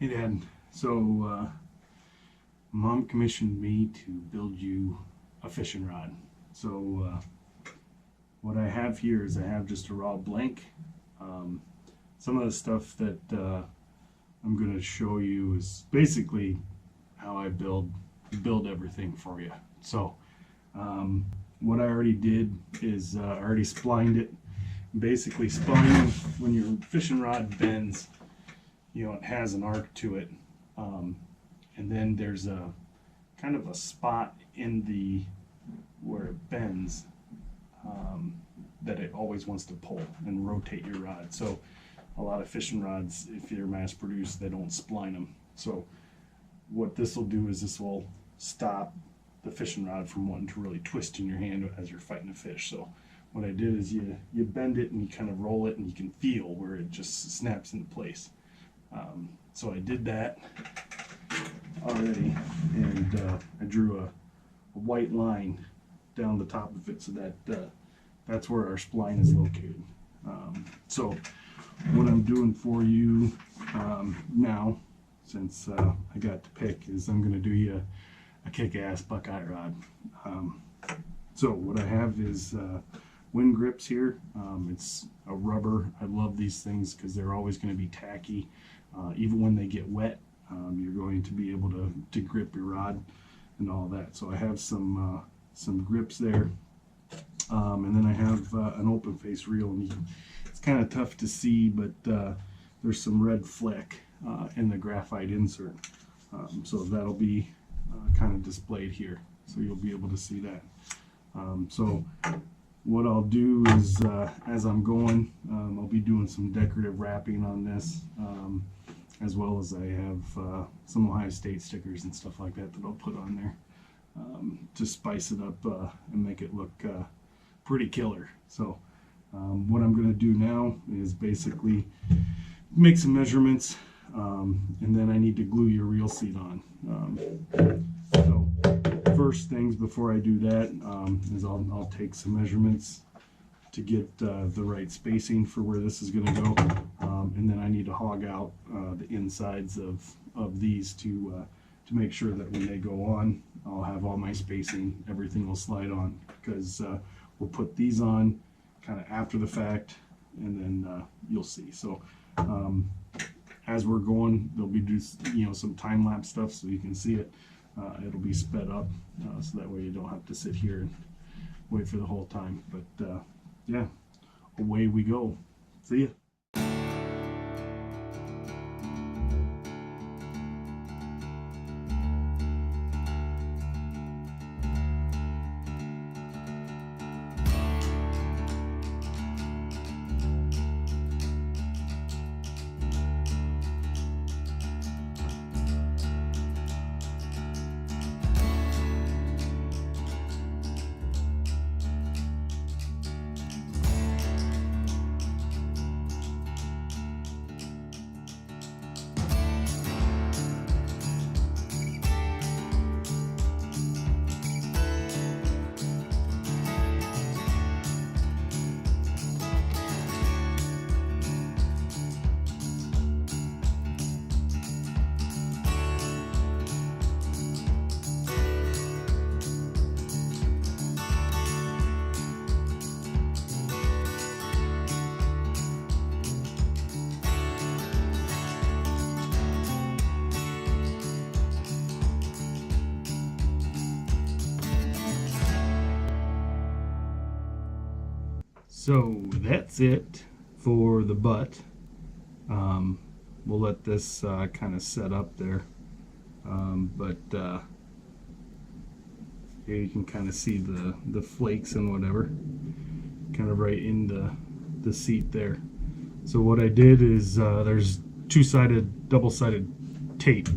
Hey Dad, so Mom commissioned me to build you a fishing rod. So what I have here is I have just a raw blank. Um, some of the stuff that I'm going to show you is basically how I build everything for you. So what I already did is I already splined it. Basically, splining, when your fishing rod bends, it has an arc to it, and then there's a kind of a spot in the where it bends, that it always wants to pull and rotate your rod. So a lot of fishing rods, if they're mass produced, they don't spline them. So what this will do is this will stop the fishing rod from wanting to really twist in your hand as you're fighting a fish. So what I did is you bend it and you kind of roll it, and you can feel where it just snaps into place. So I did that already, and I drew a white line down the top of it, so that that's where our spline is located. So what I'm doing for you now, since I got to pick, is I'm going to do you a kick-ass Buckeye rod. So what I have is wind grips here. It's a rubber. I love these things because they're always going to be tacky. Even when they get wet, you're going to be able to grip your rod and all that. So I have some grips there, and then I have an open face reel, and it's kind of tough to see, but there's some red fleck in the graphite insert, so that'll be kind of displayed here, so you'll be able to see that. So what I'll do is, as I'm going, I'll be doing some decorative wrapping on this, as well as I have some Ohio State stickers and stuff like that I'll put on there to spice it up and make it look pretty killer. So what I'm going to do now is basically make some measurements, and then I need to glue your reel seat on. So first things before I do that is I'll take some measurements to get the right spacing for where this is going to go, and then I need to hog out the insides of these to make sure that when they go on, I'll have all my spacing, everything will slide on, because we'll put these on kind of after the fact, and then you'll see. So as we're going, there'll be some time-lapse stuff so you can see it. It'll be sped up, so that way you don't have to sit here and wait for the whole time. But yeah, away we go. See ya. So that's it for the butt. We'll let this kind of set up there, but here you can kind of see the flakes and whatever kind of right in the seat there. So what I did is there's two-sided, double-sided tape.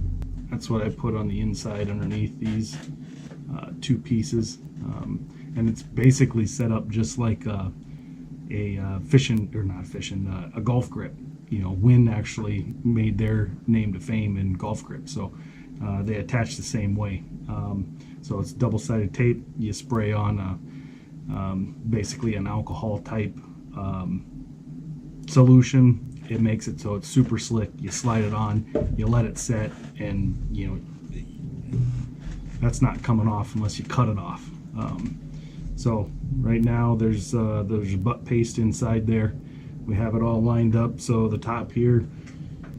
That's what I put on the inside underneath these two pieces, and it's basically set up just like a golf grip. Wynn actually made their name to fame in golf grips, so they attach the same way. So it's double-sided tape. You spray on basically an alcohol type solution, it makes it so it's super slick. You slide it on, you let it set, and you know that's not coming off unless you cut it off. So right now there's butt paste inside there. We have it all lined up so the top here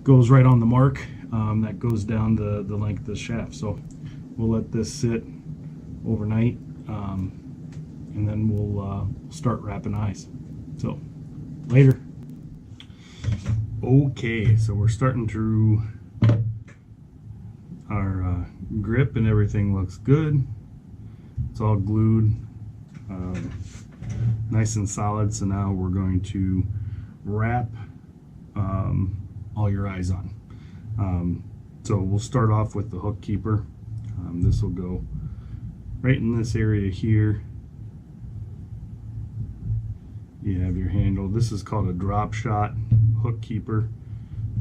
goes right on the mark. That goes down the length of the shaft. So we'll let this sit overnight, and then we'll start wrapping eyes. So later. Okay, so we're starting to our grip, and everything looks good. It's all glued, nice and solid. So now we're going to wrap all your eyes on. So we'll start off with the hook keeper. This will go right in this area here. You have your handle. This is called a drop shot hook keeper.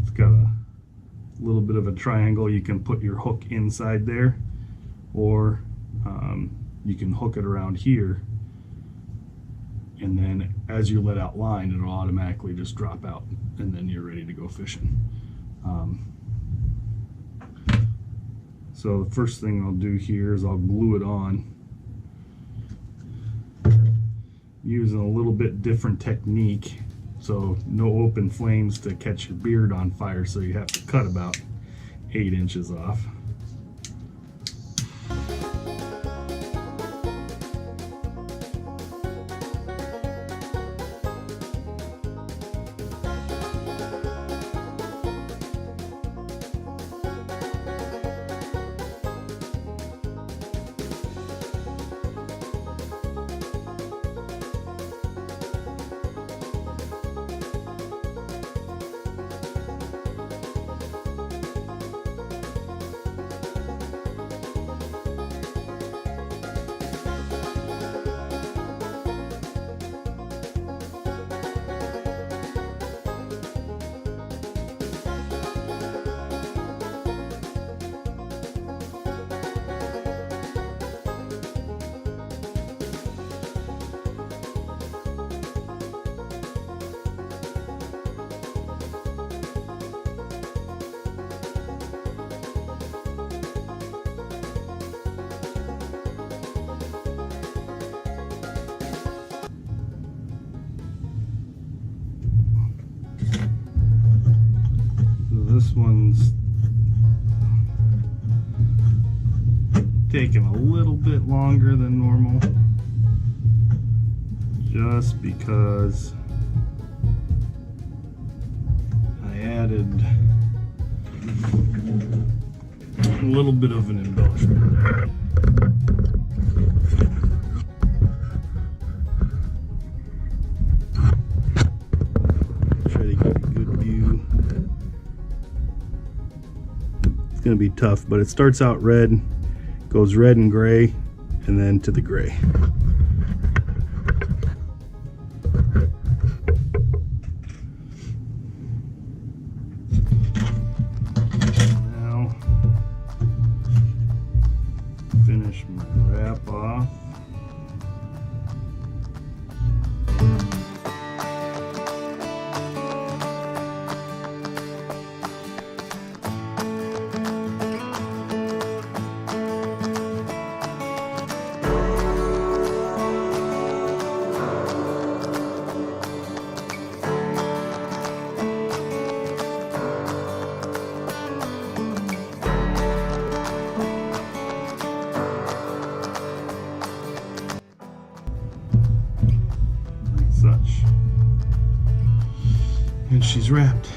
It's got a little bit of a triangle. You can put your hook inside there, or you can hook it around here, and then as you let out line, it'll automatically just drop out, and then you're ready to go fishing. So the first thing I'll do here is I'll glue it on using a little bit different technique. So no open flames to catch your beard on fire, so you have to cut about 8 inches off. This one's taking a little bit longer than normal, just because I added a little bit of an embellishment there. Try to get a good view. It's going to be tough, but it starts out red, goes red and gray, and then to the gray. Now, finish my wrap off. Such, and she's wrapped.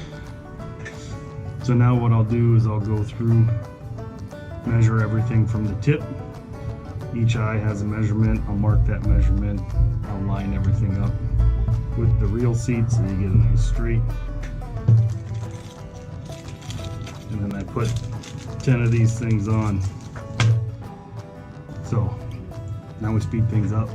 So now what I'll do is I'll go through, measure everything from the tip. Each eye has a measurement. I'll mark that measurement. I'll line everything up with the reel seat so you get a nice straight. And then I put 10 of these things on. So now we speed things up.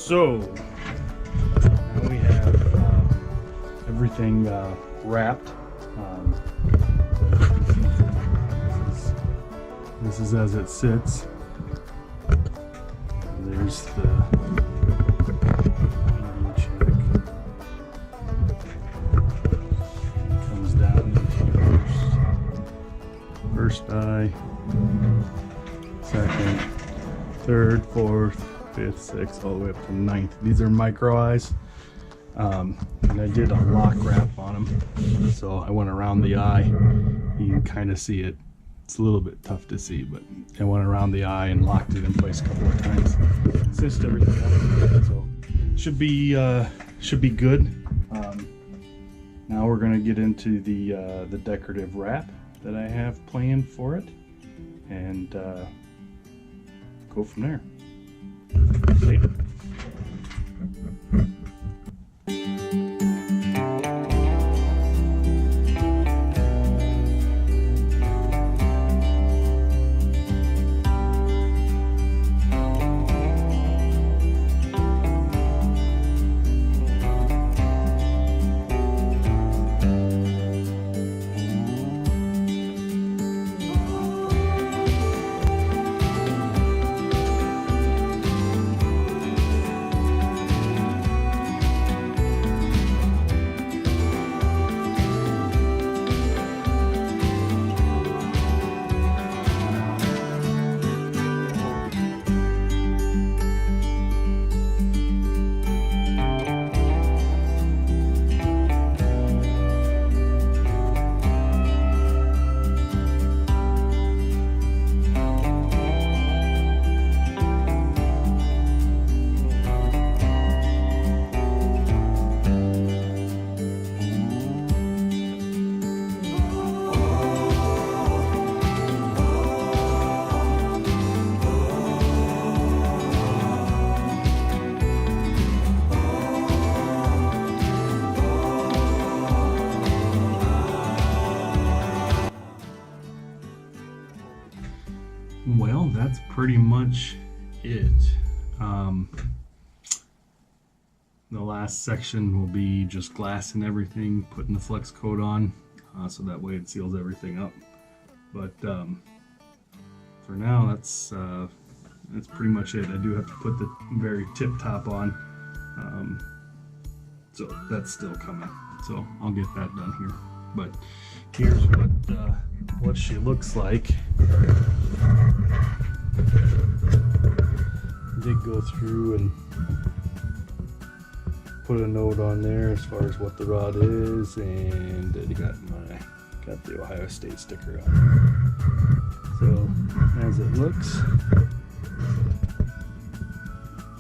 So now we have everything wrapped. This is as it sits. And there's the winding check. Comes down into first eye, second, third, fourth, fifth, sixth, all the way up to ninth. These are micro eyes. And I did a lock wrap on them. So I went around the eye. You can kind of see it. It's a little bit tough to see, but I went around the eye and locked it in place a couple of times. Cinched everything up. So should be good. Now we're gonna get into the decorative wrap that I have planned for it, and go from there. Later. Well, that's pretty much it. The last section will be just glass and everything, putting the flex coat on, so that way it seals everything up. But for now, that's pretty much it. I do have to put the very tip top on, so that's still coming. So I'll get that done here. But here's what she looks like. Did go through and put a note on there as far as what the rod is, and it got the Ohio State sticker on. So as it looks,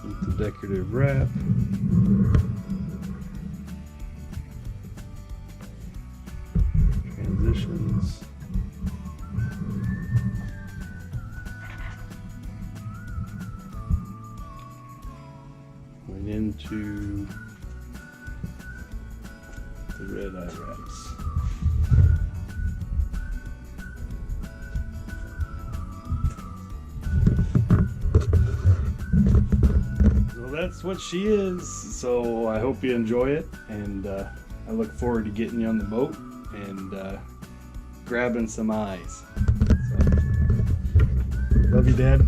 with the decorative wrap, transitions. Went into the red eye wraps. So that's what she is. So I hope you enjoy it, and I look forward to getting you on the boat and grabbing some eyes. So, love you, Dad.